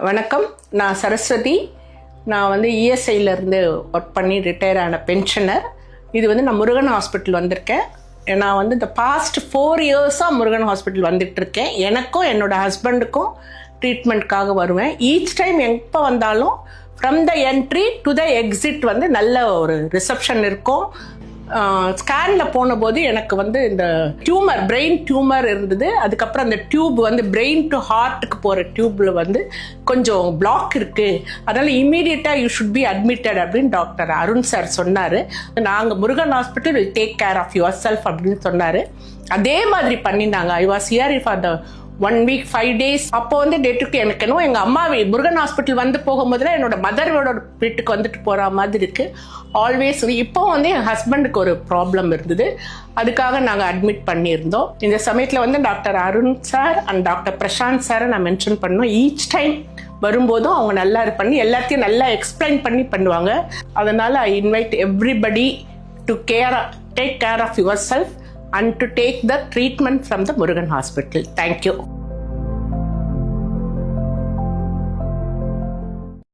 வணக்கம், நான் சரஸ்வதி. நான் வந்து இஎஸ்ஐலேருந்து ஒர்க் பண்ணி ரிட்டையர் ஆன பென்ஷனர். இது வந்து நான் முருகன் ஹாஸ்பிட்டல் வந்திருக்கேன். நான் வந்து இந்த பாஸ்ட் 4 இயர்ஸாக முருகன் ஹாஸ்பிட்டல் வந்துட்டு இருக்கேன். எனக்கும் என்னோடய ஹஸ்பண்டுக்கும் ட்ரீட்மெண்ட்காக வருவேன். ஈச் டைம் எப்போ வந்தாலும் from the entry to the exit வந்து நல்ல ஒரு ரிசப்ஷன் இருக்கும். ஸ்கேனில் போன போது எனக்கு வந்து இந்த பிரெயின் டியூமர் இருந்தது. அதுக்கப்புறம் அந்த டியூப் வந்து பிரெயின் டு ஹார்ட்டுக்கு போகிற டியூப்பில் வந்து கொஞ்சம் பிளாக் இருக்குது, அதனால் இமீடியட்டாக யூ ஷுட் பி அட்மிட்டட் அப்படின்னு டாக்டர் அருண் சார் சொன்னார். நாங்கள் Murugan hospital will take care of yourself அப்படின்னு சொன்னார். அதே மாதிரி பண்ணினாங்க. I was here for the 1 week 5 days. அப்போ வந்து டேட்டுக்கு எனக்கு என்னவோ எங்கள் அம்மா முருகன் ஹாஸ்பிட்டல் வந்து போகும்போதுல என்னோட மதரோட வீட்டுக்கு வந்துட்டு போகிற மாதிரி இருக்குது ஆல்வேஸ். இப்போ வந்து என் ஹஸ்பண்டுக்கு ஒரு ப்ராப்ளம் இருந்தது, அதுக்காக நாங்கள் அட்மிட் பண்ணியிருந்தோம். இந்த சமயத்தில் வந்து doctor Arun sir and doctor Prasanth சாரை நான் மென்ஷன் பண்ணோம். ஈச் டைம் வரும்போதும் அவங்க நல்லா பண்ணி எல்லாத்தையும் நல்லா எக்ஸ்பிளைன் பண்ணி பண்ணுவாங்க. அதனால் I invite everybody to take care of yourself and to take the treatment from the Murugan Hospital. Thank you.